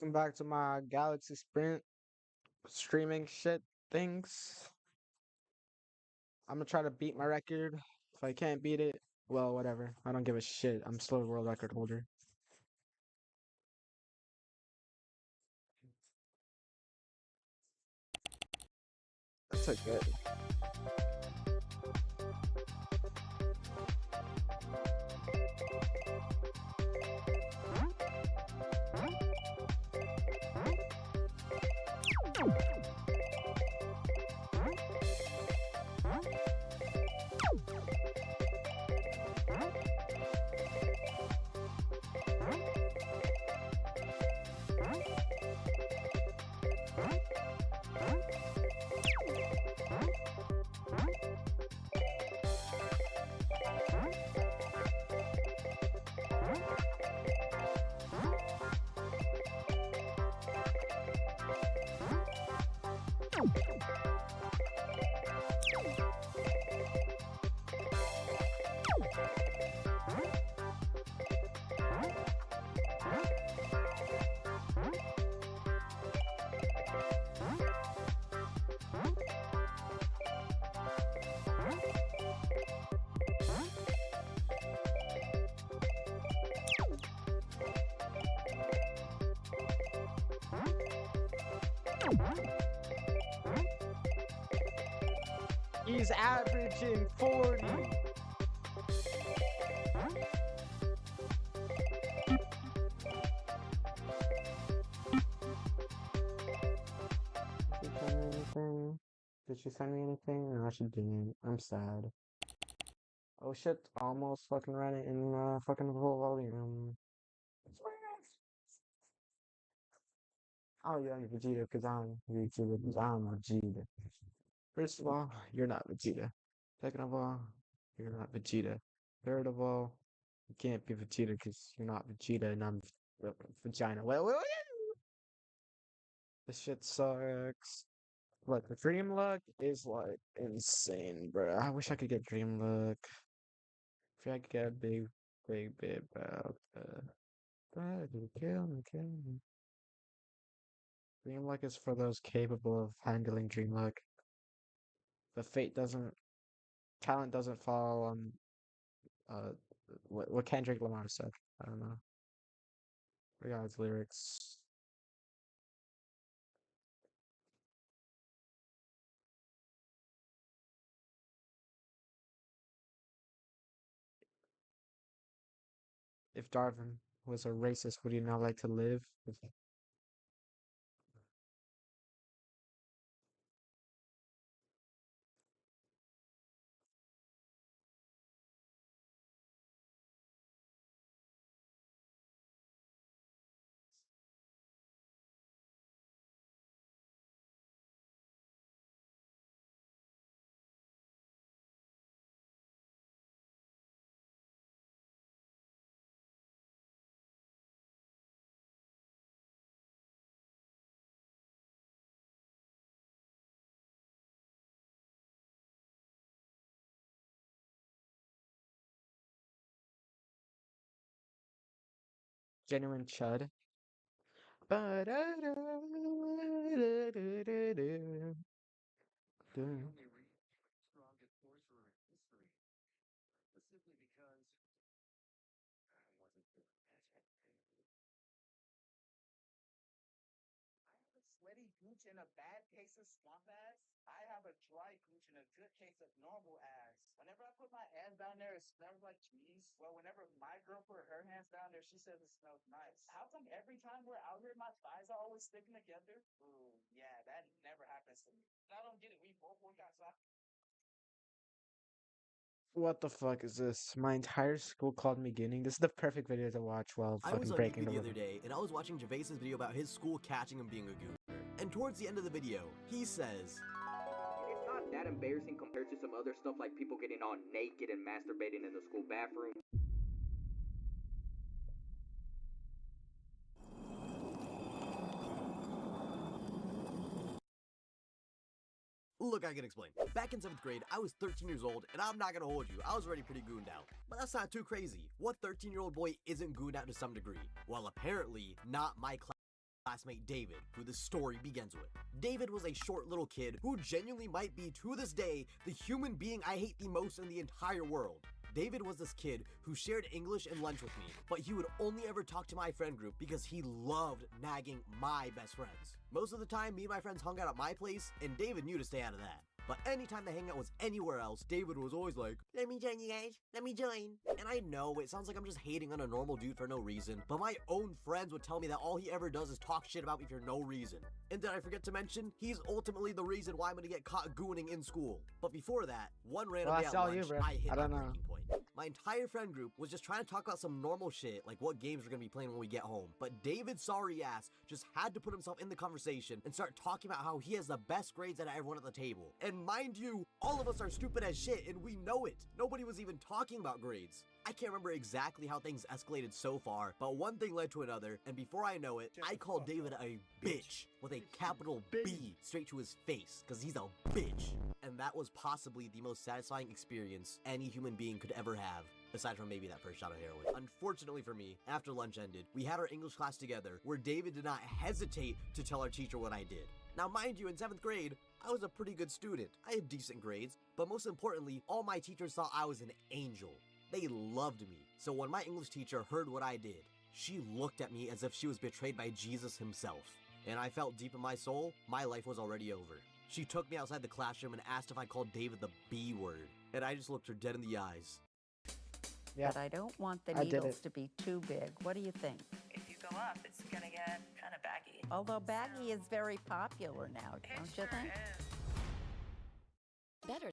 Welcome back to my Galaxy Sprint streaming shit things. I'm gonna try to beat my record. If I can't beat it, well, whatever. I don't give a shit. I'm still a world record holder. That's a good. He's averaging 40. Did she send me anything? No, she didn't. I'm sad. Oh shit, almost fucking ran it in fucking full volume. Oh yeah, Vegeta, because I'm Vegeta, because I'm Vegeta. First of all, you're not Vegeta. Second of all, you're not Vegeta. Third of all, you can't be Vegeta because you're not Vegeta and I'm vagina. Well, this shit sucks. Look, the Dream Look is like insane, bro. I wish I could get Dream Look. If I could get a big bit, bro. Kill me. Dream Look is for those capable of handling Dream Look. The talent doesn't fall on uh what Kendrick Lamar said. I don't know. Forgot his lyrics. If Darwin was a racist, would he not like to live? Genuine chud. Sweaty gooch and a bad case of swamp ass. I have a dry gooch and a good case of normal ass. Whenever I put my ass down there, it smells like cheese. Well, whenever my girl put her hands down there, she says it smells nice. How come every time we're out here, my thighs are always sticking together? Ooh, yeah, that never happens to me. I don't get it. We both work outside. What the fuck is this? My entire school called me Gooning. This is the perfect video to watch while I was fucking on breaking YouTube the the other rhythm. day, and I was watching Gervais's video about his school catching him being a gooner. And towards the end of the video, he says, It's not that embarrassing compared to some other stuff like people getting all naked and masturbating in the school bathroom. look, I can explain. Back in 7th grade, I was 13 years old, and I'm not gonna hold you, I was already pretty gooned out. But that's not too crazy. What 13-year-old boy isn't gooned out to some degree? Well, apparently, not my class. classmate David, who the story begins with. David was a short little kid who genuinely might be, to this day, the human being I hate the most in the entire world. David was this kid who shared English and lunch with me, but he would only ever talk to my friend group because he loved nagging my best friends. Most of the time, me and my friends hung out at my place, and David knew to stay out of that. But anytime the hangout was anywhere else, David was always like, "Let me join you guys, let me join." And I know it sounds like I'm just hating on a normal dude for no reason, but my own friends would tell me that all he ever does is talk shit about me for no reason. And did I forget to mention, he's ultimately the reason why I'm gonna get caught gooning in school. But before that, one random day at lunch, I hit my breaking point. My entire friend group was just trying to talk about some normal shit, like what games we're gonna be playing when we get home. But David's sorry ass just had to put himself in the conversation and start talking about how he has the best grades out of everyone at the table. And mind you, all of us are stupid as shit and we know it. Nobody was even talking about grades. I can't remember exactly how things escalated so far, but one thing led to another, and before I know it, I called David a bitch with a capital B straight to his face, because he's a bitch. And that was possibly the most satisfying experience any human being could ever have, aside from maybe that first shot of heroin. Unfortunately for me, after lunch ended, we had our English class together, where David did not hesitate to tell our teacher what I did. Now mind you, in 7th grade, I was a pretty good student. I had decent grades, but most importantly, all my teachers thought I was an angel. They loved me. So when my English teacher heard what I did, she looked at me as if she was betrayed by Jesus himself. And I felt deep in my soul, my life was already over. She took me outside the classroom and asked if I called David the B word. And I just looked her dead in the eyes. Yeah, But I don't want the I did needles it. to be too big. What do you think? If you go up, it's gonna get kind of baggy. Although baggy is very popular now, It don't you sure think? is. Better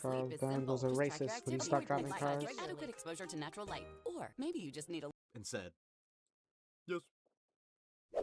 Charles sleep is Daniels simple. a Just track your racist when you activity, start driving relax, cars. enjoy adequate exposure to natural light. Or maybe you just need a And said, "Yes."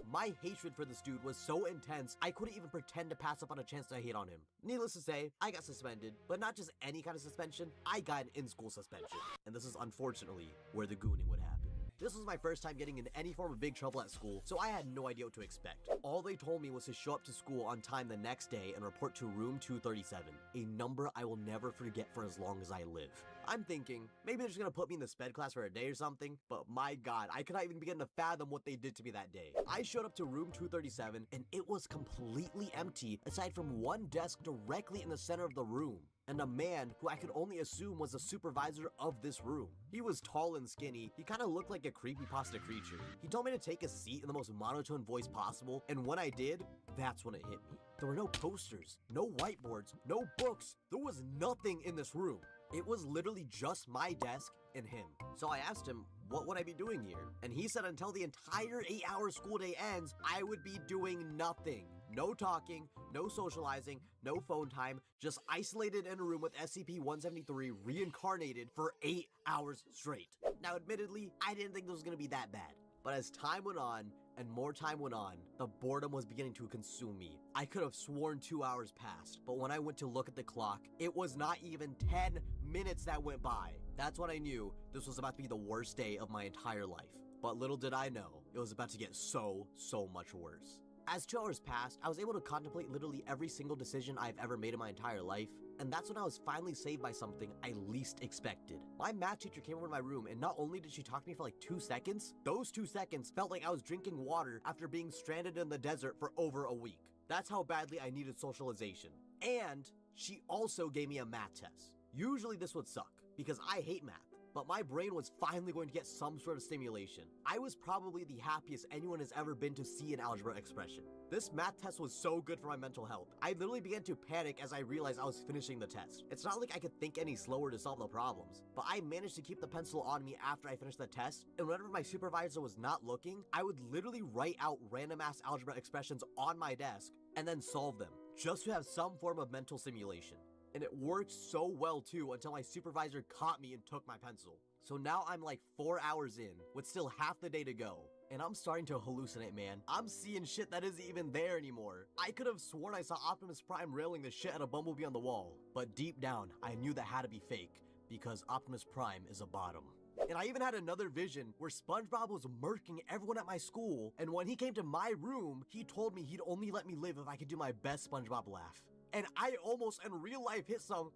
My hatred for this dude was so intense, I couldn't even pretend to pass up on a chance to hate on him. Needless to say, I got suspended, but not just any kind of suspension, I got an in-school suspension. And this is unfortunately where the gooning would happen. This was my first time getting in any form of big trouble at school, so I had no idea what to expect. All they told me was to show up to school on time the next day and report to room 237, a number I will never forget for as long as I live. I'm thinking, maybe they're just gonna put me in the sped class for a day or something, but my god, I could not even begin to fathom what they did to me that day. I showed up to room 237, and it was completely empty, aside from one desk directly in the center of the room, and a man who I could only assume was the supervisor of this room. He was tall and skinny, he kind of looked like a creepypasta creature. He told me to take a seat in the most monotone voice possible, and when I did, that's when it hit me. There were no posters, no whiteboards, no books, there was nothing in this room. It was literally just my desk and him. So I asked him, what would I be doing here? And he said until the entire 8-hour school day ends, I would be doing nothing. No talking, no socializing, no phone time, just isolated in a room with SCP-173 reincarnated for 8 hours straight. Now admittedly, I didn't think this was gonna be that bad. But as time went on, and more time went on, the boredom was beginning to consume me. I could have sworn 2 hours passed, but when I went to look at the clock, it was not even 10 minutes that went by. That's when I knew this was about to be the worst day of my entire life. But little did I know, it was about to get so much worse. As 2 hours passed, I was able to contemplate literally every single decision I've ever made in my entire life, and that's when I was finally saved by something I least expected. My math teacher came over to my room, and not only did she talk to me for like 2 seconds, those 2 seconds felt like I was drinking water after being stranded in the desert for over a week. That's how badly I needed socialization. And she also gave me a math test. Usually this would suck, because I hate math. But my brain was finally going to get some sort of stimulation. I was probably the happiest anyone has ever been to see an algebra expression. This math test was so good for my mental health. I literally began to panic as I realized I was finishing the test. It's not like I could think any slower to solve the problems, but I managed to keep the pencil on me after I finished the test, and whenever my supervisor was not looking, I would literally write out random ass algebra expressions on my desk and then solve them, just to have some form of mental simulation. And it worked so well too until my supervisor caught me and took my pencil. So now I'm like 4 hours in, with still half the day to go, and I'm starting to hallucinate, man. I'm seeing shit that isn't even there anymore. I could have sworn I saw Optimus Prime railing the shit out of Bumblebee on the wall, but deep down, I knew that had to be fake, because Optimus Prime is a bottom. And I even had another vision where SpongeBob was murking everyone at my school, and when he came to my room, he told me he'd only let me live if I could do my best SpongeBob laugh. And I almost in real life hit some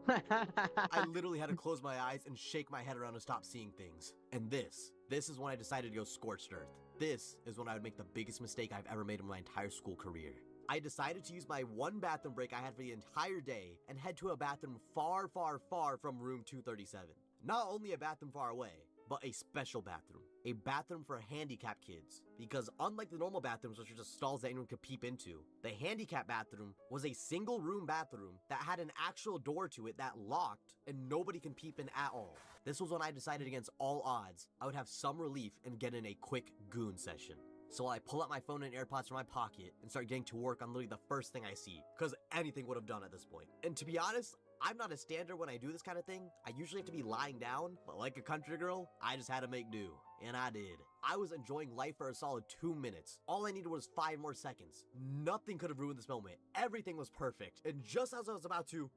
I literally had to close my eyes and shake my head around to stop seeing things. And this is when I decided to go scorched earth. This is when I would make the biggest mistake I've ever made in my entire school career. I decided to use my one bathroom break I had for the entire day and head to a bathroom far, far, far from room 237. Not only a bathroom far away, but a special bathroom. A bathroom for handicapped kids. Because unlike the normal bathrooms, which are just stalls that anyone could peep into, the handicap bathroom was a single room bathroom that had an actual door to it that locked and nobody can peep in at all. This was when I decided against all odds, I would have some relief and get in a quick goon session. So I pull out my phone and AirPods from my pocket and start getting to work on literally the first thing I see, because anything would have done at this point. And to be honest, I'm not a standard when I do this kind of thing. I usually have to be lying down, but like a country girl, I just had to make do. And I did. I was enjoying life for a solid 2 minutes. All I needed was 5 more seconds. Nothing could have ruined this moment. Everything was perfect. And just as I was about to...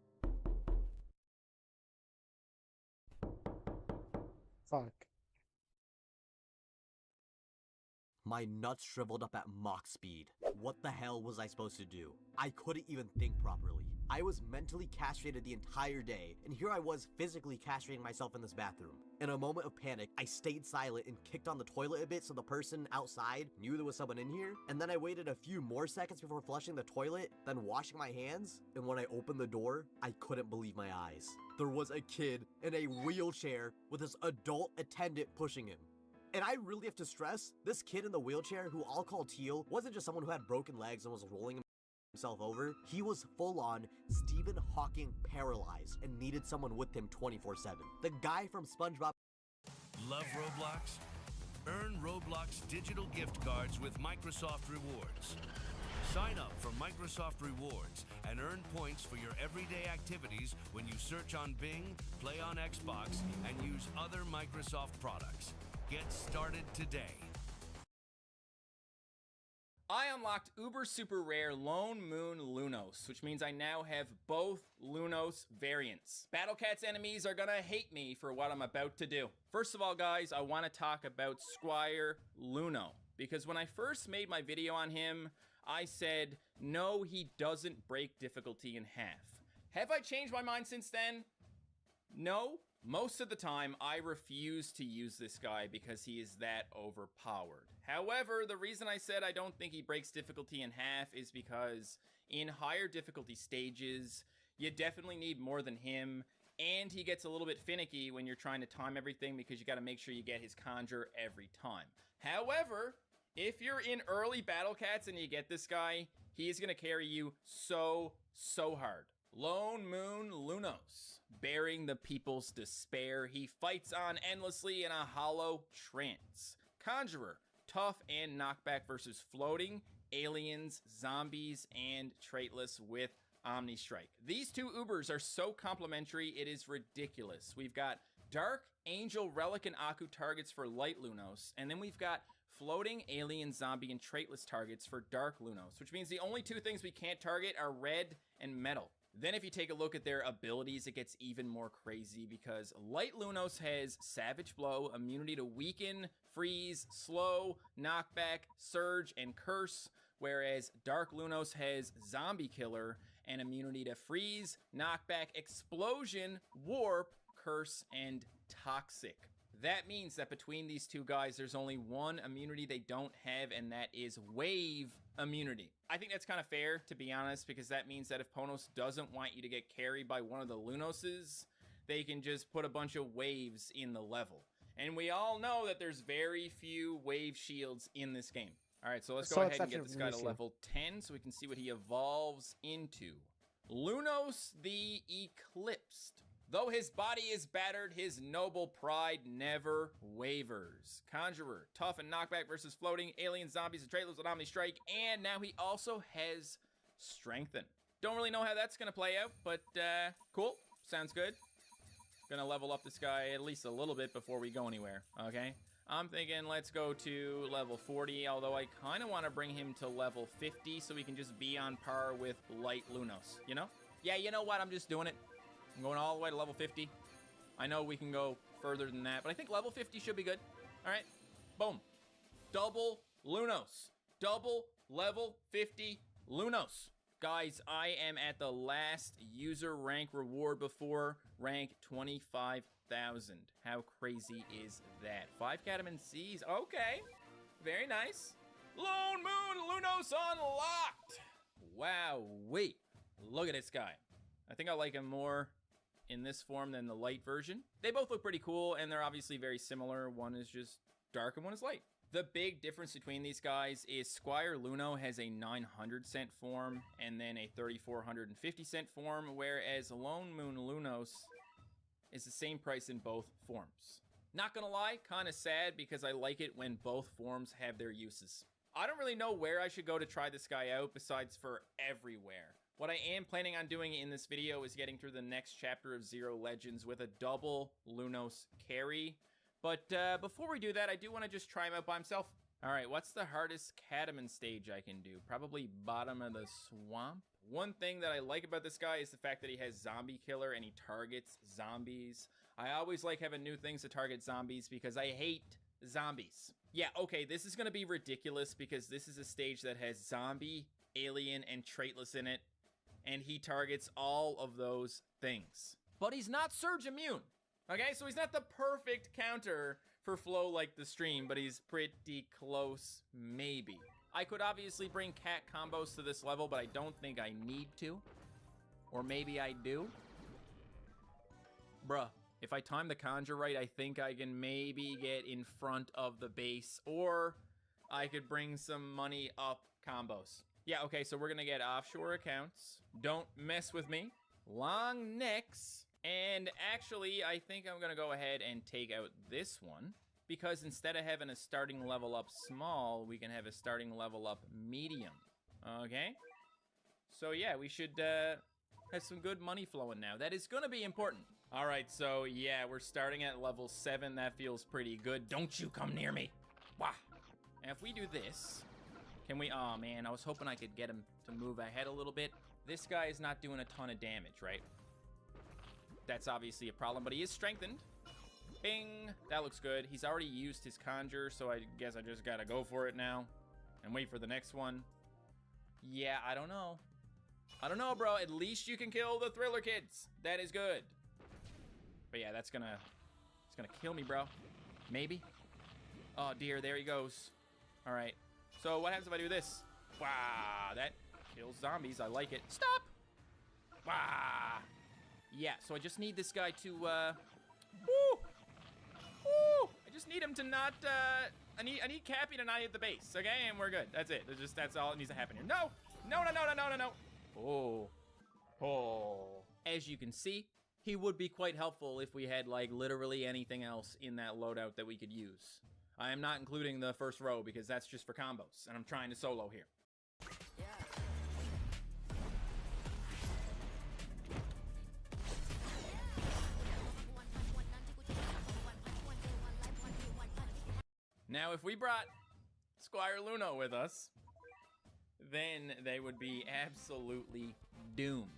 Fuck. My nuts shriveled up at Mach speed. What the hell was I supposed to do? I couldn't even think properly. I was mentally castrated the entire day, and here I was physically castrating myself in this bathroom. In a moment of panic, I stayed silent and kicked on the toilet a bit so the person outside knew there was someone in here, and then I waited a few more seconds before flushing the toilet, then washing my hands, and when I opened the door, I couldn't believe my eyes. There was a kid in a wheelchair with his adult attendant pushing him. And I really have to stress, this kid in the wheelchair, who I'll call Teal, wasn't just someone who had broken legs and was rolling himself over. He was full-on Stephen Hawking paralyzed and needed someone with him 24/7. The guy from SpongeBob. Love Roblox? Earn Roblox digital gift cards with Microsoft Rewards. Sign up for Microsoft Rewards and earn points for your everyday activities when you search on Bing, play on Xbox, and use other Microsoft products. Get started today. I unlocked Uber Super Rare Lone Moon Lunos, which means I now have both Lunos variants. Battle Cat's enemies are gonna hate me for what I'm about to do. First of all, guys, I want to talk about Squire Luno, because when I first made my video on him, I said, no, he doesn't break difficulty in half. Have I changed my mind since then? No. Most of the time, I refuse to use this guy because he is that overpowered. However, the reason I said I don't think he breaks difficulty in half is because in higher difficulty stages, you definitely need more than him, and he gets a little bit finicky when you're trying to time everything because you got to make sure you get his conjure every time. However, if you're in early Battle Cats and you get this guy, he is going to carry you so hard. Lone Moon Lunos, bearing the people's despair, he fights on endlessly in a hollow trance. Conjurer, tough and knockback versus floating, aliens, zombies, and traitless with Omni Strike. These two Ubers are so complementary, it is ridiculous. We've got Dark, Angel, Relic, and Aku targets for light Lunos, and then we've got floating, alien, zombie, and traitless targets for dark Lunos, which means the only two things we can't target are red and metal. Then if you take a look at their abilities, it gets even more crazy because Light Lunos has Savage Blow, immunity to Weaken, Freeze, Slow, Knockback, Surge, and Curse, whereas Dark Lunos has Zombie Killer and immunity to Freeze, Knockback, Explosion, Warp, Curse, and Toxic. That means that between these two guys, there's only one immunity they don't have, and that is Wave immunity. I think that's kind of fair, to be honest, because that means that if Ponos doesn't want you to get carried by one of the Lunoses, they can just put a bunch of waves in the level. And we all know that there's very few wave shields in this game. All right, so let's go ahead and get this guy to level 10 so we can see what he evolves into. Lunos the Eclipsed. Though his body is battered, his noble pride never wavers. Conjurer, tough and knockback versus floating, alien, zombies, and traitless with Omni Strike, and now he also has Strengthen. Don't really know how that's gonna play out, but cool, sounds good. Gonna level up this guy at least a little bit before we go anywhere, okay? I'm thinking let's go to level 40, although I kind of want to bring him to level 50 so we can just be on par with Light Lunos, you know? Yeah, you know what, I'm just doing it. I'm going all the way to level 50. I know we can go further than that, but I think level 50 should be good. All right, boom. Double Lunos. Double level 50 Lunos. Guys, I am at the last user rank reward before rank 25,000. How crazy is that? 5 Catamin Seas. Okay. Very nice. Lone Moon Lunos unlocked. Wow, wait. Look at this guy. I think I like him more in this form than the light version. They both look pretty cool, and they're obviously very similar. One is just dark and one is light. The big difference between these guys is Squire Luno has a 900 cent form and then a 3,450 cent form, whereas Lone Moon Lunos is the same price in both forms. Not gonna lie, kinda sad because I like it when both forms have their uses. I don't really know where I should go to try this guy out besides for everywhere. What I am planning on doing in this video is getting through the next chapter of Zero Legends with a double Lunos carry. But before we do that, I do want to just try him out by himself. All right, what's the hardest Catamin stage I can do? Probably bottom of the swamp. One thing that I like about this guy is the fact that he has Zombie Killer and he targets zombies. I always like having new things to target zombies because I hate zombies. Yeah, okay, this is going to be ridiculous because this is a stage that has zombie, alien, and traitless in it. And he targets all of those things. But he's not surge immune. Okay, so he's not the perfect counter for flow like the stream, but he's pretty close, maybe. I could obviously bring cat combos to this level, but I don't think I need to. Or maybe I do. Bruh, if I time the conjure right, I think I can maybe get in front of the base, or I could bring some money up combos. Yeah, okay, so we're gonna get offshore accounts. Don't mess with me. Long necks. And actually, I think I'm gonna go ahead and take out this one, because instead of having a starting level up small, we can have a starting level up medium. Okay? So yeah, we should have some good money flowing now. That is gonna be important. All right, so yeah, we're starting at level 7. That feels pretty good. Don't you come near me. Wah. And if we do this, can we, oh man, I was hoping I could get him to move ahead a little bit. This guy is not doing a ton of damage, right? That's obviously a problem, but he is strengthened. Bing, that looks good. He's already used his conjure, so I guess I just gotta go for it now and wait for the next one. Yeah, I don't know. I don't know, bro. At least you can kill the Thriller Kids. That is good. But yeah, it's gonna kill me, bro. Maybe. Oh dear, there he goes. All right. So what happens if I do this? Wow, that kills zombies. I like it. Stop. Wow. Yeah, so I just need this guy to, woo! Woo! I just need him to not, I need Cappy to not hit the base, okay? And we're good. That's it. That's all that needs to happen here. No! No, no, no, no, no, no, no! Oh. Oh. As you can see, he would be quite helpful if we had, like, literally anything else in that loadout that we could use. I am not including the first row because that's just for combos, and I'm trying to solo here. Now, if we brought Squire Luno with us, then they would be absolutely doomed.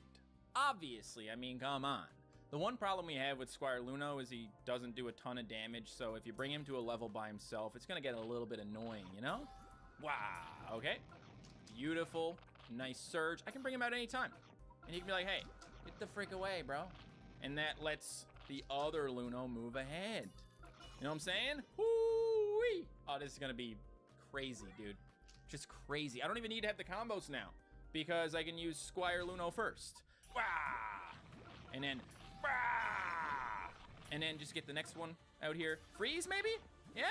Obviously, I mean, come on. The one problem we have with Squire Luno is he doesn't do a ton of damage, so if you bring him to a level by himself, it's gonna get a little bit annoying, you know? Wow, okay. Beautiful, nice surge. I can bring him out anytime. And he can be like, hey, get the frick away, bro. And that lets the other Luno move ahead. You know what I'm saying? Woo-wee! Oh, this is gonna be crazy, dude. Just crazy. I don't even need to have the combos now because I can use Squire Luno first. Wah! And then, bah! And then just get the next one out here. Freeze, maybe? Yeah?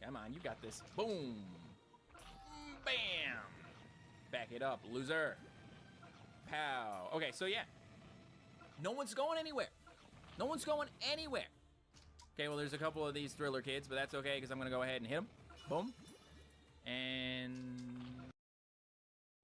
Come on, you got this. Boom. Bam. Back it up, loser. Pow. Okay, so yeah. No one's going anywhere. No one's going anywhere. Okay, well, there's a couple of these Thriller Kids, but that's okay because I'm going to go ahead and hit them. Boom. And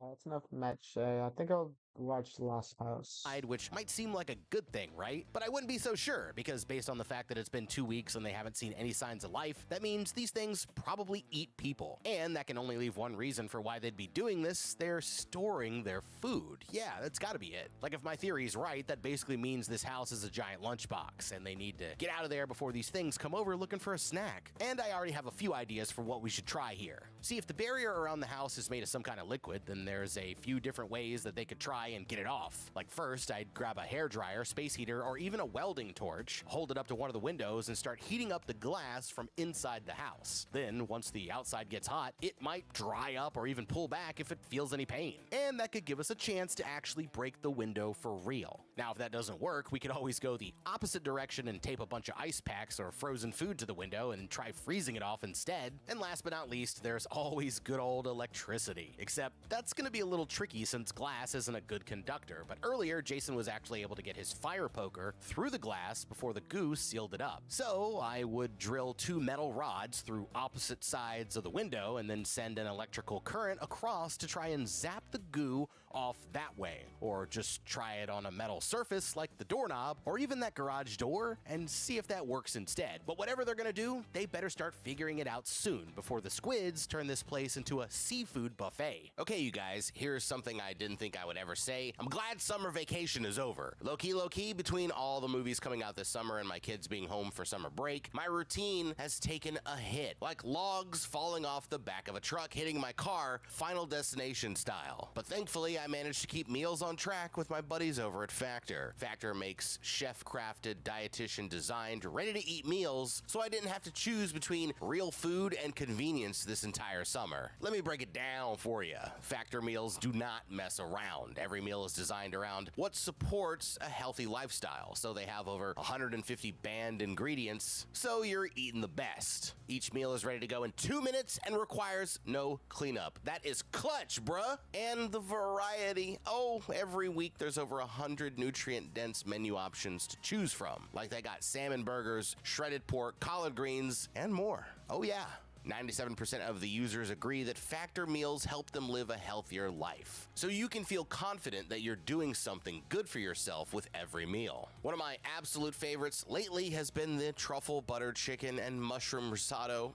That's enough match. I think I'll watched Last House. Which might seem like a good thing, right? But I wouldn't be so sure, because based on the fact that it's been 2 weeks and they haven't seen any signs of life, that means these things probably eat people. And that can only leave one reason for why they'd be doing this: they're storing their food. Yeah, that's gotta be it. Like, if my theory is right, that basically means this house is a giant lunchbox, and they need to get out of there before these things come over looking for a snack. And I already have a few ideas for what we should try here. See, if the barrier around the house is made of some kind of liquid, then there's a few different ways that they could try and get it off. Like, first, I'd grab a hairdryer, space heater, or even a welding torch, hold it up to one of the windows, and start heating up the glass from inside the house. Then, once the outside gets hot, it might dry up or even pull back if it feels any pain. And that could give us a chance to actually break the window for real. Now, if that doesn't work, we could always go the opposite direction and tape a bunch of ice packs or frozen food to the window and try freezing it off instead. And last but not least, there's always good old electricity. Except that's gonna be a little tricky since glass isn't a good conductor. But earlier, Jason was actually able to get his fire poker through the glass before the goo sealed it up. So I would drill 2 metal rods through opposite sides of the window and then send an electrical current across to try and zap the goo off that way. Or just try it on a metal surface like the doorknob or even that garage door and see if that works instead. But whatever they're gonna do, they better start figuring it out soon before the squids turn this place into a seafood buffet. Okay, you guys, here's something I didn't think I would ever say. I'm glad summer vacation is over. Low-key, between all the movies coming out this summer and my kids being home for summer break, my routine has taken a hit. Like logs falling off the back of a truck hitting my car, Final Destination style. But thankfully, I managed to keep meals on track with my buddies over at Factor. Factor makes chef-crafted, dietitian-designed, ready-to-eat meals, so I didn't have to choose between real food and convenience this entire summer. Let me break it down for you. Factor meals do not mess around. Every meal is designed around what supports a healthy lifestyle, so they have over 150 banned ingredients, so you're eating the best. Each meal is ready to go in 2 minutes and requires no cleanup. That is clutch, bruh! And the variety. Oh, every week there's over 100 nutrient-dense menu options to choose from. Like they got salmon burgers, shredded pork, collard greens, and more. Oh yeah. 97% of the users agree that Factor meals help them live a healthier life. So you can feel confident that you're doing something good for yourself with every meal. One of my absolute favorites lately has been the truffle butter chicken and mushroom risotto.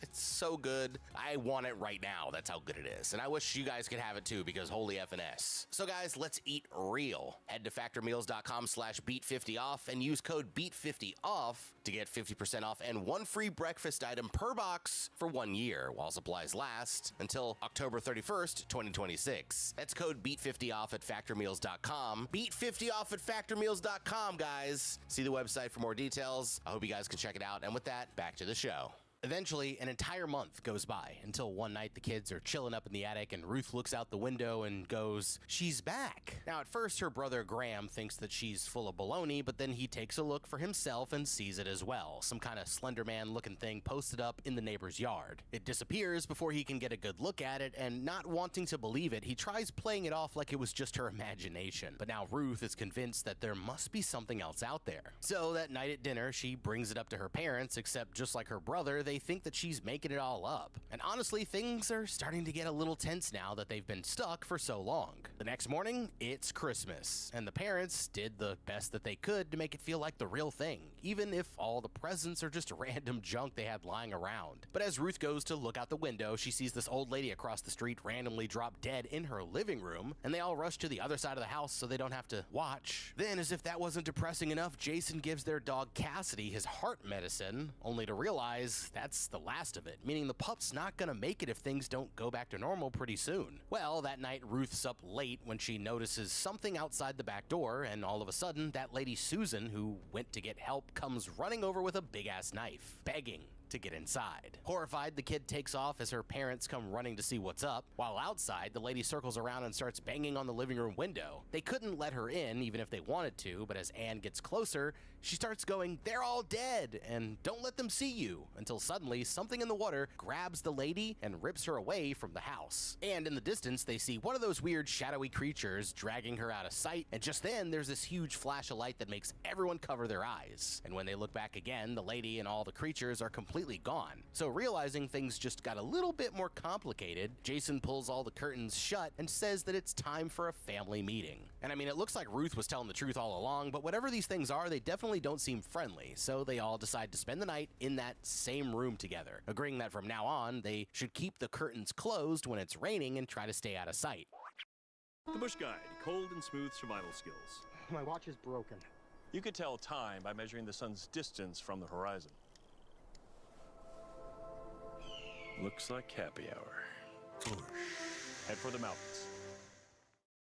It's so good. I want it right now. That's how good it is. And I wish you guys could have it too, because holy F&S. So guys, let's eat real. Head to factormeals.com/beat50off and use code beat50off to get 50% off and 1 free breakfast item per box for 1 year while supplies last until October 31st, 2026. That's code beat50off at factormeals.com. Beat50off at factormeals.com, guys. See the website for more details. I hope you guys can check it out. And with that, back to the show. Eventually, an entire month goes by until one night the kids are chilling up in the attic and Ruth looks out the window and goes, "She's back." Now, at first, her brother Graham thinks that she's full of baloney, but then he takes a look for himself and sees it as well. Some kind of Slender Man looking thing posted up in the neighbor's yard. It disappears before he can get a good look at it, and not wanting to believe it, he tries playing it off like it was just her imagination. But now Ruth is convinced that there must be something else out there. So that night at dinner, she brings it up to her parents, except just like her brother, they think that she's making it all up. And honestly, things are starting to get a little tense now that they've been stuck for so long. The next morning, it's Christmas, and the parents did the best that they could to make it feel like the real thing, even if all the presents are just random junk they had lying around. But as Ruth goes to look out the window, she sees this old lady across the street randomly drop dead in her living room, and they all rush to the other side of the house so they don't have to watch. Then, as if that wasn't depressing enough, Jason gives their dog Cassidy his heart medicine, only to realize that's the last of it, meaning the pup's not gonna make it if things don't go back to normal pretty soon. Well, that night Ruth's up late when she notices something outside the back door, and all of a sudden that lady Susan, who went to get help, comes running over with a big-ass knife, begging to get inside. Horrified, the kid takes off as her parents come running to see what's up, while outside, the lady circles around and starts banging on the living room window. They couldn't let her in, even if they wanted to, but as Anne gets closer, she starts going, "They're all dead," and "Don't let them see you," until suddenly something in the water grabs the lady and rips her away from the house. And in the distance, they see one of those weird shadowy creatures dragging her out of sight, and just then, there's this huge flash of light that makes everyone cover their eyes. And when they look back again, the lady and all the creatures are completely completely gone. So realizing things just got a little bit more complicated, Jason pulls all the curtains shut and says that it's time for a family meeting. And I mean, it looks like Ruth was telling the truth all along, but whatever these things are, they definitely don't seem friendly, so they all decide to spend the night in that same room together, agreeing that from now on, they should keep the curtains closed when it's raining and try to stay out of sight. The Bush Guide, cold and smooth survival skills. My watch is broken. You could tell time by measuring the sun's distance from the horizon. Looks like happy hour. Head for the mountains.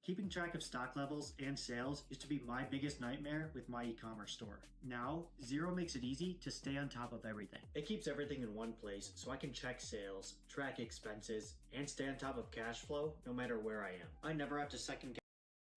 Keeping track of stock levels and sales used to be my biggest nightmare with my e-commerce store. Now, Xero makes it easy to stay on top of everything. It keeps everything in one place so I can check sales, track expenses, and stay on top of cash flow no matter where I am. I never have to second guess.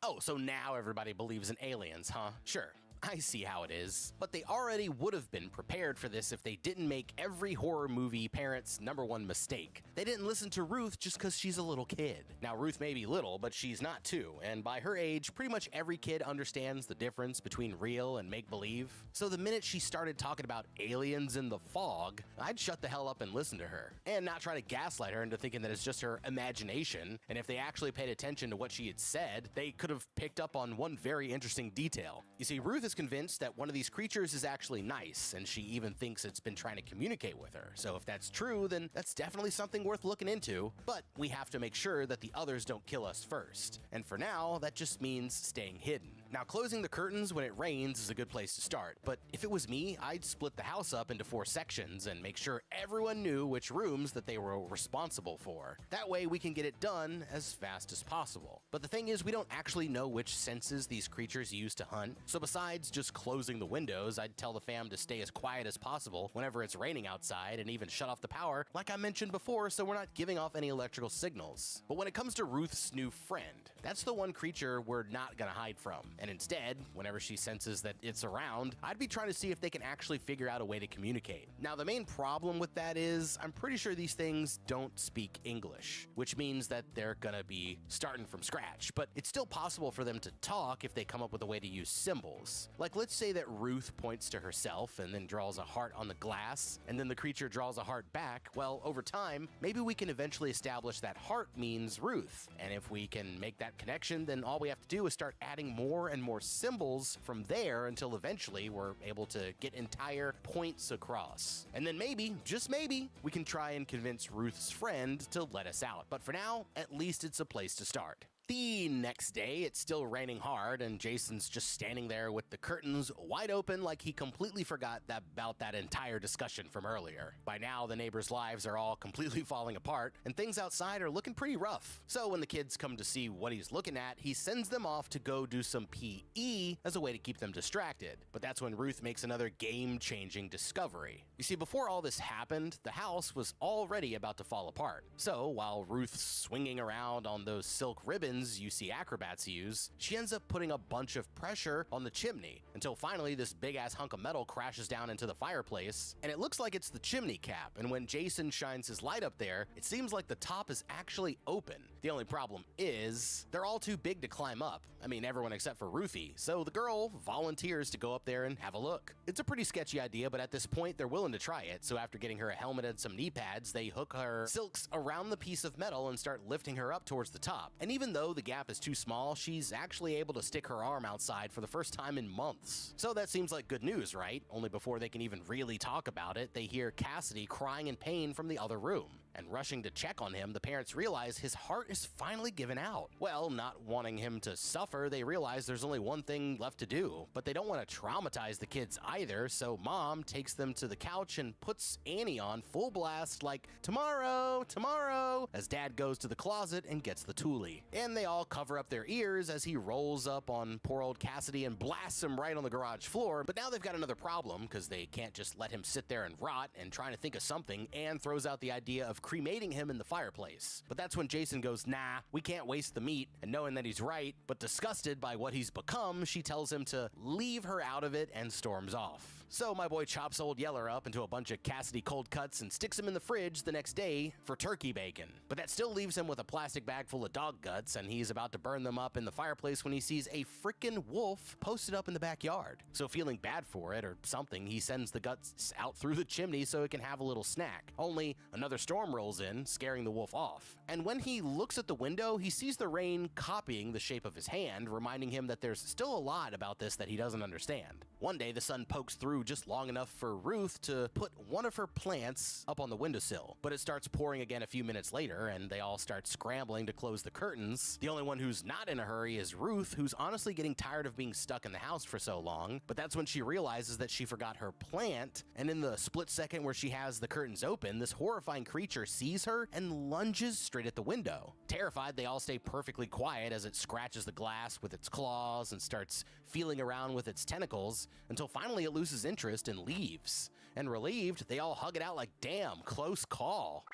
Oh, so now everybody believes in aliens, huh? Sure. I see how it is. But they already would have been prepared for this if they didn't make every horror movie parent's #1 mistake. They didn't listen to Ruth just because she's a little kid. Now, Ruth may be little, but she's not too, and by her age, pretty much every kid understands the difference between real and make-believe. So the minute she started talking about aliens in the fog, I'd shut the hell up and listen to her, and not try to gaslight her into thinking that it's just her imagination, and if they actually paid attention to what she had said, they could have picked up on one very interesting detail. You see, Ruth is convinced that one of these creatures is actually nice, and she even thinks it's been trying to communicate with her. So if that's true, then that's definitely something worth looking into, but we have to make sure that the others don't kill us first. And for now, that just means staying hidden. Now, closing the curtains when it rains is a good place to start, but if it was me, I'd split the house up into 4 sections and make sure everyone knew which rooms that they were responsible for. That way we can get it done as fast as possible. But the thing is, we don't actually know which senses these creatures use to hunt, so besides just closing the windows, I'd tell the fam to stay as quiet as possible whenever it's raining outside and even shut off the power, like I mentioned before, so we're not giving off any electrical signals. But when it comes to Ruth's new friend, that's the one creature we're not gonna hide from. And instead, whenever she senses that it's around, I'd be trying to see if they can actually figure out a way to communicate. Now, the main problem with that is, I'm pretty sure these things don't speak English, which means that they're gonna be starting from scratch, but it's still possible for them to talk if they come up with a way to use symbols. Like, let's say that Ruth points to herself and then draws a heart on the glass, and then the creature draws a heart back. Well, over time, maybe we can eventually establish that heart means Ruth, and if we can make that connection, then all we have to do is start adding more and more symbols from there until eventually we're able to get entire points across. And then maybe, just maybe, we can try and convince Ruth's friend to let us out. But for now, at least it's a place to start. The next day, it's still raining hard, and Jason's just standing there with the curtains wide open like he completely forgot about that entire discussion from earlier. By now, the neighbors' lives are all completely falling apart, and things outside are looking pretty rough. So when the kids come to see what he's looking at, he sends them off to go do some PE as a way to keep them distracted. But that's when Ruth makes another game-changing discovery. You see, before all this happened, the house was already about to fall apart. So while Ruth's swinging around on those silk ribbons you see acrobats use, she ends up putting a bunch of pressure on the chimney until finally this big ass hunk of metal crashes down into the fireplace, and it looks like it's the chimney cap. And when Jason shines his light up there, it seems like the top is actually open. The only problem is they're all too big to climb up. I mean, everyone except for Ruthie. So the girl volunteers to go up there and have a look. It's a pretty sketchy idea, but at this point they're willing to try it. So after getting her a helmet and some knee pads, they hook her silks around the piece of metal and start lifting her up towards the top. And even though the gap is too small, she's actually able to stick her arm outside for the first time in months. So that seems like good news, right? Only before they can even really talk about it, they hear Cassidy crying in pain from the other room. And rushing to check on him, the parents realize his heart is finally given out. Well, not wanting him to suffer, they realize there's only one thing left to do. But they don't want to traumatize the kids either, so Mom takes them to the couch and puts Annie on full blast like, "Tomorrow, tomorrow," as Dad goes to the closet and gets the toolie. And they all cover up their ears as he rolls up on poor old Cassidy and blasts him right on the garage floor. But now they've got another problem, because they can't just let him sit there and rot, and trying to think of something, Anne throws out the idea of cremating him in the fireplace. But that's when Jason goes, "Nah, we can't waste the meat," and knowing that he's right, but disgusted by what he's become, she tells him to leave her out of it and storms off. So my boy chops old Yeller up into a bunch of Cassidy cold cuts and sticks him in the fridge the next day for turkey bacon. But that still leaves him with a plastic bag full of dog guts, and he's about to burn them up in the fireplace when he sees a frickin' wolf posted up in the backyard. So feeling bad for it or something, he sends the guts out through the chimney so it can have a little snack. Only another storm rolls in, scaring the wolf off. And when he looks at the window, he sees the rain copying the shape of his hand, reminding him that there's still a lot about this that he doesn't understand. One day, the sun pokes through just long enough for Ruth to put one of her plants up on the windowsill, but it starts pouring again a few minutes later, and they all start scrambling to close the curtains. The only one who's not in a hurry is Ruth, who's honestly getting tired of being stuck in the house for so long, but that's when she realizes that she forgot her plant, and in the split second where she has the curtains open, this horrifying creature sees her and lunges straight at the window. Terrified, they all stay perfectly quiet as it scratches the glass with its claws and starts feeling around with its tentacles until finally it loses interest and leaves. And relieved, they all hug it out like, damn, close call.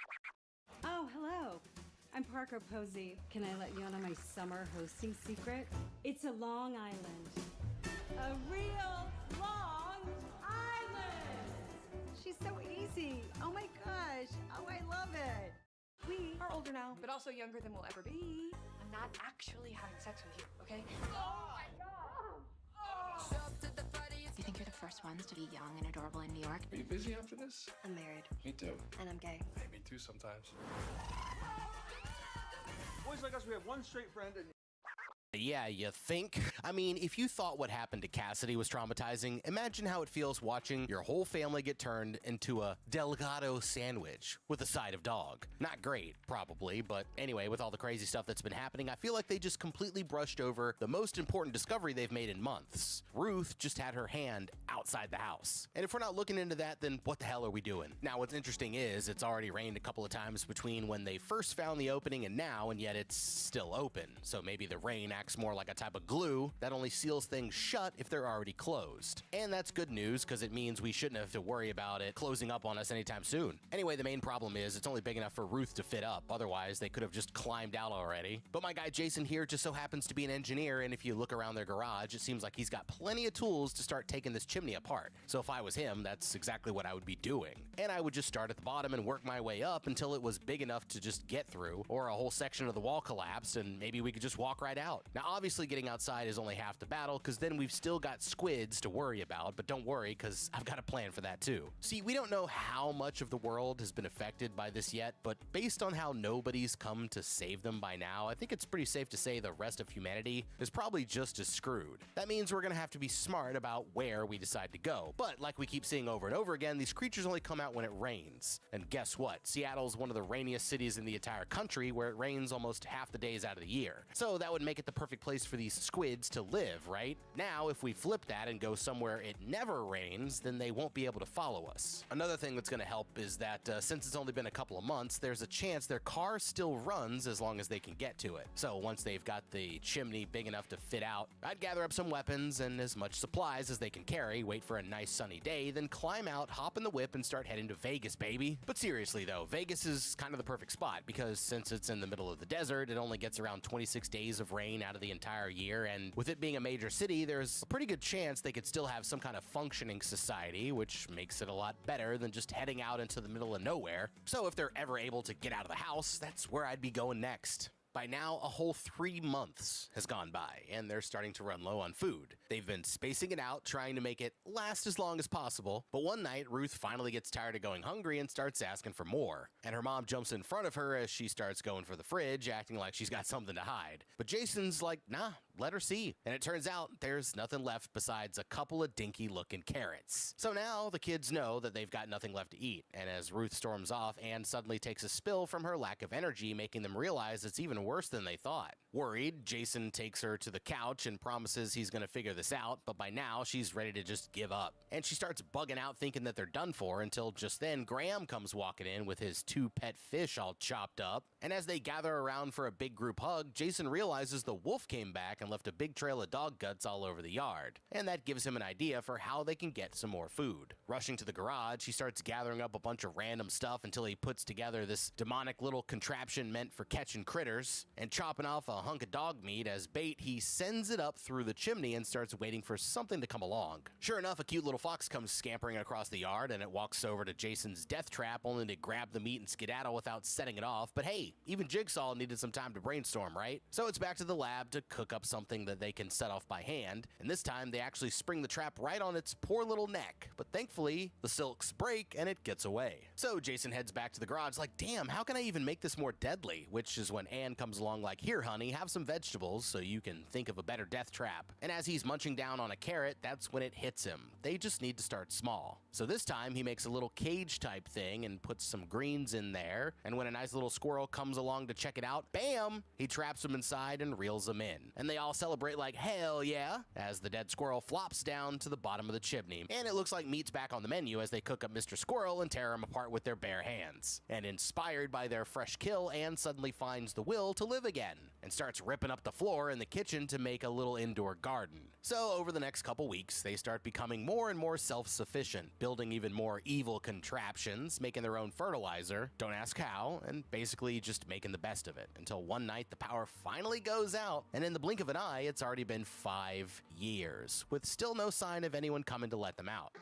Oh, hello. I'm Parker Posey. Can I let you in on my summer hosting secret? It's a Long Island. A real Long Island! She's so easy. Oh my gosh. Oh, I love it. We are older now, but also younger than we'll ever be. I'm not actually having sex with you, okay? Oh my God! You think you're the first ones to be young and adorable in New York? Are you busy after this? I'm married. Me too. And I'm gay. Hey, me too sometimes. Boys like us, we have one straight friend and... Yeah, you think? I mean, if you thought what happened to Cassidy was traumatizing, imagine how it feels watching your whole family get turned into a Delgado sandwich with a side of dog. Not great, probably, but anyway, with all the crazy stuff that's been happening, I feel like they just completely brushed over the most important discovery they've made in months. Ruth just had her hand outside the house. And if we're not looking into that, then what the hell are we doing? Now, what's interesting is it's already rained a couple of times between when they first found the opening and now, and yet it's still open. So maybe the rain acts more like a type of glue that only seals things shut if they're already closed. And that's good news because it means we shouldn't have to worry about it closing up on us anytime soon. Anyway, the main problem is it's only big enough for Ruth to fit up. Otherwise, they could have just climbed out already. But my guy Jason here just so happens to be an engineer, and if you look around their garage, it seems like he's got plenty of tools to start taking this chimney apart. So if I was him, that's exactly what I would be doing. And I would just start at the bottom and work my way up until it was big enough to just get through, or a whole section of the wall collapsed and maybe we could just walk right out. Now, obviously getting outside is only half the battle because then we've still got squids to worry about, but don't worry because I've got a plan for that too. See, we don't know how much of the world has been affected by this yet, but based on how nobody's come to save them by now, I think it's pretty safe to say the rest of humanity is probably just as screwed. That means we're gonna have to be smart about where we decide to go. But like we keep seeing over and over again, these creatures only come out when it rains. And guess what? Seattle's one of the rainiest cities in the entire country where it rains almost half the days out of the year. So that would make it the perfect place for these squids to live, right? Now, if we flip that and go somewhere it never rains, then they won't be able to follow us. Another thing that's going to help is that since it's only been a couple of months, there's a chance their car still runs as long as they can get to it. So once they've got the chimney big enough to fit out, I'd gather up some weapons and as much supplies as they can carry, wait for a nice sunny day, then climb out, hop in the whip, and start heading to Vegas, baby. But seriously though, Vegas is kind of the perfect spot because since it's in the middle of the desert, it only gets around 26 days of rain out of the entire year, and with it being a major city, there's a pretty good chance they could still have some kind of functioning society, which makes it a lot better than just heading out into the middle of nowhere. So if they're ever able to get out of the house, that's where I'd be going next. By now, a whole 3 months has gone by, and they're starting to run low on food. They've been spacing it out, trying to make it last as long as possible, but one night, Ruth finally gets tired of going hungry and starts asking for more. And her mom jumps in front of her as she starts going for the fridge, acting like she's got something to hide. But Jason's like, nah, let her see. And it turns out there's nothing left besides a couple of dinky-looking carrots. So now the kids know that they've got nothing left to eat, and as Ruth storms off, Anne suddenly takes a spill from her lack of energy, making them realize it's even worse than they thought. Worried, Jason takes her to the couch and promises he's gonna figure this out, but by now she's ready to just give up. And she starts bugging out thinking that they're done for until just then Graham comes walking in with his 2 pet fish all chopped up. And as they gather around for a big group hug, Jason realizes the wolf came back and and left a big trail of dog guts all over the yard, and that gives him an idea for how they can get some more food. Rushing to the garage, he starts gathering up a bunch of random stuff until he puts together this demonic little contraption meant for catching critters, and chopping off a hunk of dog meat as bait, he sends it up through the chimney and starts waiting for something to come along. Sure enough, a cute little fox comes scampering across the yard, and it walks over to Jason's death trap only to grab the meat and skedaddle without setting it off. But hey, even Jigsaw needed some time to brainstorm, right? So it's back to the lab to cook up something that they can set off by hand, and this time they actually spring the trap right on its poor little neck. But thankfully, the silks break and it gets away. So Jason heads back to the garage like, damn, how can I even make this more deadly? Which is when Anne comes along like, here honey, have some vegetables so you can think of a better death trap. And as he's munching down on a carrot, that's when it hits him. They just need to start small. So this time he makes a little cage type thing and puts some greens in there, and when a nice little squirrel comes along to check it out, bam, he traps them inside and reels them in. And they all celebrate like hell yeah, as the dead squirrel flops down to the bottom of the chimney. And it looks like meat's back on the menu as they cook up Mr. Squirrel and tear him apart with their bare hands. And inspired by their fresh kill, Anne suddenly finds the will to live again and starts ripping up the floor in the kitchen to make a little indoor garden. So over the next couple weeks, they start becoming more and more self-sufficient, building even more evil contraptions, making their own fertilizer, don't ask how, and basically just making the best of it, until one night the power finally goes out, and in the blink of an eye, it's already been 5 years, with still no sign of anyone coming to let them out.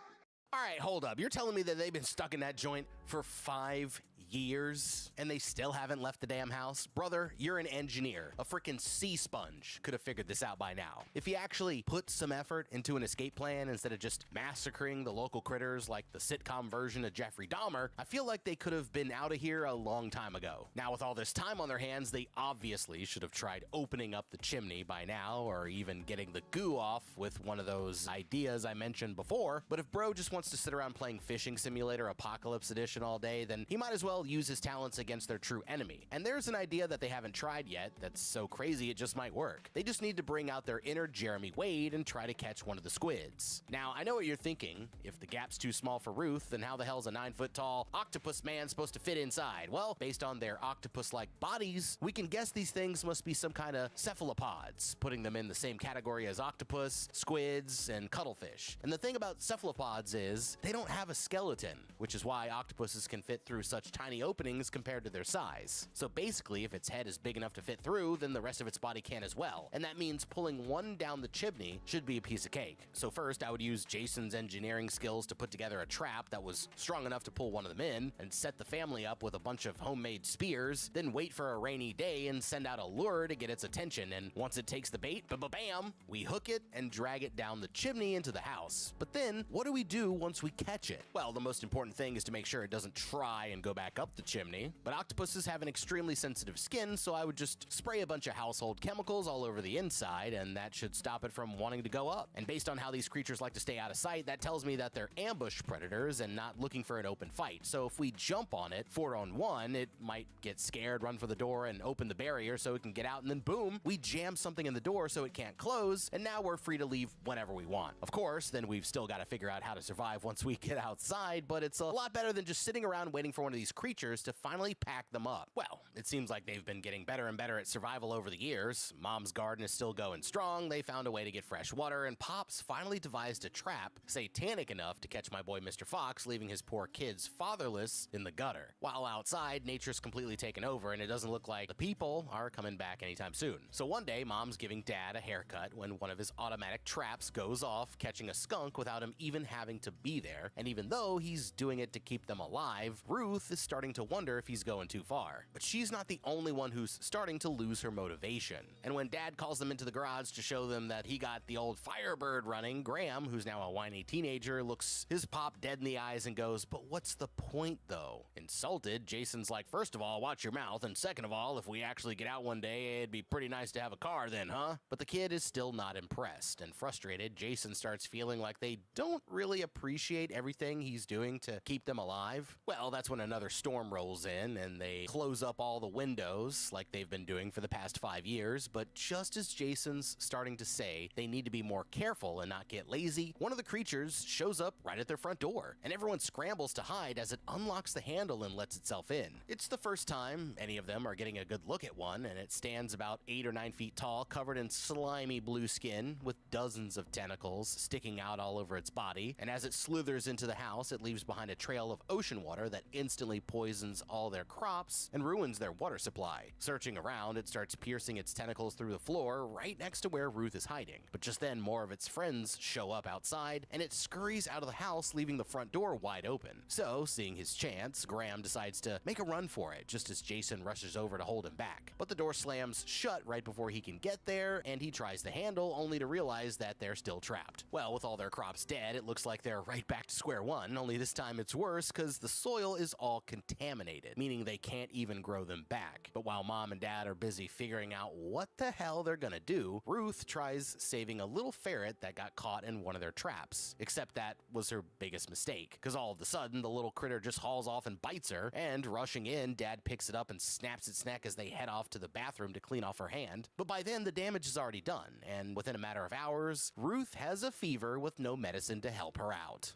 Alright, hold up, you're telling me that they've been stuck in that joint for 5 years, and they still haven't left the damn house? Brother, you're an engineer. A freaking sea sponge could have figured this out by now. If he actually put some effort into an escape plan instead of just massacring the local critters like the sitcom version of Jeffrey Dahmer, I feel like they could have been out of here a long time ago. Now, with all this time on their hands, they obviously should have tried opening up the chimney by now, or even getting the goo off with one of those ideas I mentioned before. But if bro just wants to sit around playing Fishing Simulator Apocalypse Edition all day, then he might as well use his talents against their true enemy. And there's an idea that they haven't tried yet that's so crazy it just might work. They just need to bring out their inner Jeremy Wade and try to catch one of the squids. Now, I know what you're thinking. If the gap's too small for Ruth, then how the hell's a 9-foot-tall octopus man supposed to fit inside? Well, based on their octopus-like bodies, we can guess these things must be some kind of cephalopods, putting them in the same category as octopus, squids, and cuttlefish. And the thing about cephalopods is they don't have a skeleton, which is why octopuses can fit through such tiny openings compared to their size. So basically, if its head is big enough to fit through, then the rest of its body can as well. And that means pulling one down the chimney should be a piece of cake. So first, I would use Jason's engineering skills to put together a trap that was strong enough to pull one of them in, and set the family up with a bunch of homemade spears, then wait for a rainy day and send out a lure to get its attention. And once it takes the bait, bam, we hook it and drag it down the chimney into the house. But then, what do we do once we catch it? Well, the most important thing is to make sure it doesn't try and go back up the chimney, but octopuses have an extremely sensitive skin, so I would just spray a bunch of household chemicals all over the inside, and that should stop it from wanting to go up. And based on how these creatures like to stay out of sight, that tells me that they're ambush predators and not looking for an open fight. So if we jump on it 4-on-1, it might get scared, run for the door, and open the barrier so it can get out, and then boom, we jam something in the door so it can't close, and now we're free to leave whenever we want. Of course, then we've still got to figure out how to survive once we get outside, but it's a lot better than just sitting around waiting for one of these creatures to finally pack them up. Well, it seems like they've been getting better and better at survival over the years. Mom's garden is still going strong, they found a way to get fresh water, and Pops finally devised a trap satanic enough to catch my boy Mr. Fox, leaving his poor kids fatherless in the gutter. While outside, nature's completely taken over, and it doesn't look like the people are coming back anytime soon. So one day, Mom's giving Dad a haircut when one of his automatic traps goes off, catching a skunk without him even having to be there. And even though he's doing it to keep them alive, Ruth is starting to wonder if he's going too far. But she's not the only one who's starting to lose her motivation. And when Dad calls them into the garage to show them that he got the old Firebird running, Graham, who's now a whiny teenager, looks his pop dead in the eyes and goes, "But what's the point though?" Insulted, Jason's like, "First of all, watch your mouth, and second of all, if we actually get out one day, it'd be pretty nice to have a car then, huh?" But the kid is still not impressed, and frustrated, Jason starts feeling like they don't really appreciate everything he's doing to keep them alive. Well, that's when another storm rolls in and they close up all the windows like they've been doing for the past 5 years, but just as Jason's starting to say they need to be more careful and not get lazy, one of the creatures shows up right at their front door, and everyone scrambles to hide as it unlocks the handle and lets itself in. It's the first time any of them are getting a good look at one, and it stands about 8 or 9 feet tall, covered in slimy blue skin with dozens of tentacles sticking out all over its body, and as it slithers into the house, it leaves behind a trail of ocean water that instantly poisons all their crops and ruins their water supply. Searching around, it starts piercing its tentacles through the floor right next to where Ruth is hiding. But just then, more of its friends show up outside, and it scurries out of the house, leaving the front door wide open. So, seeing his chance, Graham decides to make a run for it, just as Jason rushes over to hold him back. But the door slams shut right before he can get there, and he tries the handle, only to realize that they're still trapped. Well, with all their crops dead, it looks like they're right back to square one, only this time it's worse because the soil is all contaminated, meaning they can't even grow them back. But while Mom and Dad are busy figuring out what the hell they're gonna do, Ruth tries saving a little ferret that got caught in one of their traps. Except that was her biggest mistake, because all of a sudden the little critter just hauls off and bites her, and rushing in, Dad picks it up and snaps its neck as they head off to the bathroom to clean off her hand. But by then the damage is already done, and within a matter of hours, Ruth has a fever with no medicine to help her out.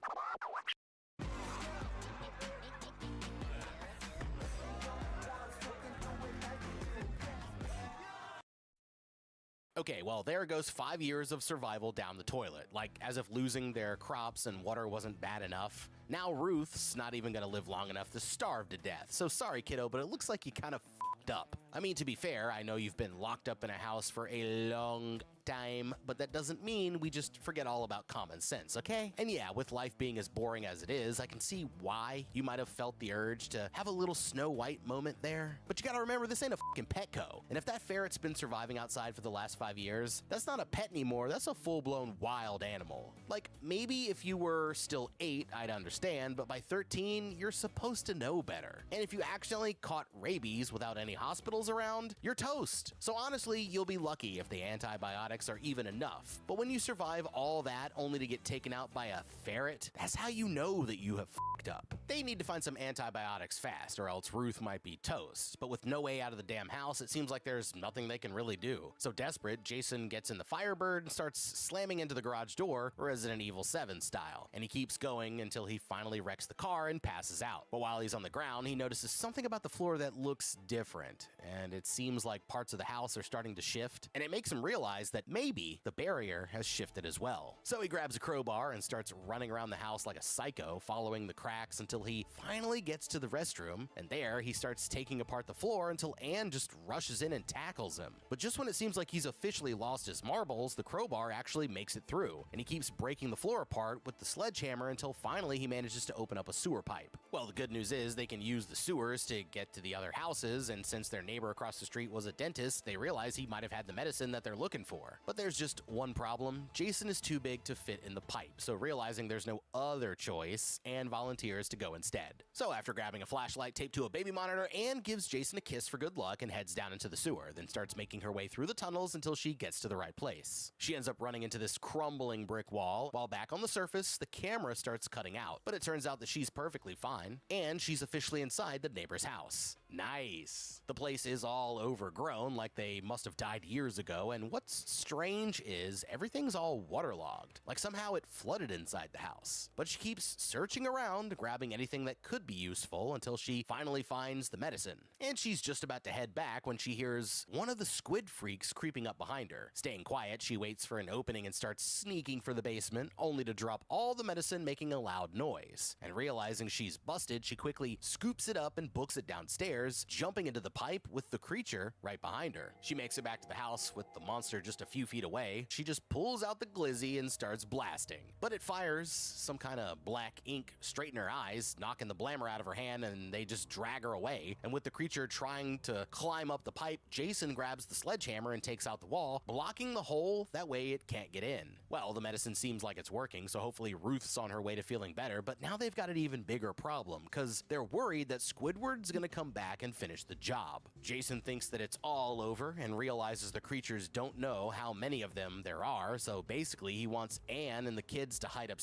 Okay, well, there goes 5 years of survival down the toilet, like as if losing their crops and water wasn't bad enough. Now Ruth's not even gonna live long enough to starve to death. So sorry, kiddo, but it looks like you kind of f***ed up. I mean, to be fair, I know you've been locked up in a house for a long time, but that doesn't mean we just forget all about common sense, okay? And yeah, with life being as boring as it is, I can see why you might have felt the urge to have a little Snow White moment there. But you gotta remember, this ain't a fucking Petco. And if that ferret's been surviving outside for the last 5 years, that's not a pet anymore, that's a full-blown wild animal. Like, maybe if you were still 8, I'd understand, but by 13, you're supposed to know better. And if you accidentally caught rabies without any hospitals around, you're toast. So honestly, you'll be lucky if the antibiotics are even enough. But when you survive all that only to get taken out by a ferret, that's how you know that you have f***ed up. They need to find some antibiotics fast, or else Ruth might be toast. But with no way out of the damn house, it seems like there's nothing they can really do. So desperate, Jason gets in the Firebird and starts slamming into the garage door, Resident Evil 7 style. And he keeps going until he finally wrecks the car and passes out. But while he's on the ground, he notices something about the floor that looks different. And it seems like parts of the house are starting to shift. And it makes him realize that maybe the barrier has shifted as well. So he grabs a crowbar and starts running around the house like a psycho, following the cracks until he finally gets to the restroom. And there, he starts taking apart the floor until Anne just rushes in and tackles him. But just when it seems like he's officially lost his marbles, the crowbar actually makes it through. And he keeps breaking the floor apart with the sledgehammer until finally he manages to open up a sewer pipe. Well, the good news is they can use the sewers to get to the other houses, and since their neighbor across the street was a dentist, they realize he might have had the medicine that they're looking for. But there's just one problem. Jason is too big to fit in the pipe, so realizing there's no other choice, Anne volunteers to go instead. So after grabbing a flashlight taped to a baby monitor, Anne gives Jason a kiss for good luck and heads down into the sewer, then starts making her way through the tunnels until she gets to the right place. She ends up running into this crumbling brick wall, while back on the surface, the camera starts cutting out. But it turns out that she's perfectly fine, and she's officially inside the neighbor's house. Nice. The place is all overgrown, like they must have died years ago, and what's strange is everything's all waterlogged, like somehow it flooded inside the house. But she keeps searching around, grabbing anything that could be useful until she finally finds the medicine. And she's just about to head back when she hears one of the squid freaks creeping up behind her. Staying quiet, she waits for an opening and starts sneaking for the basement, only to drop all the medicine, making a loud noise. And realizing she's busted, she quickly scoops it up and books it downstairs, jumping into the pipe with the creature right behind her. She makes it back to the house with the monster just a few feet away. She just pulls out the glizzy and starts blasting. But it fires some kind of black ink straight in her eyes, knocking the blammer out of her hand, and they just drag her away. And with the creature trying to climb up the pipe, Jason grabs the sledgehammer and takes out the wall, blocking the hole, that way it can't get in. Well, the medicine seems like it's working, so hopefully Ruth's on her way to feeling better, but now they've got an even bigger problem, because they're worried that Squidward's gonna come back and finish the job. Jason thinks that it's all over and realizes the creatures don't know how many of them there are, so basically he wants Anne and the kids to hide upstairs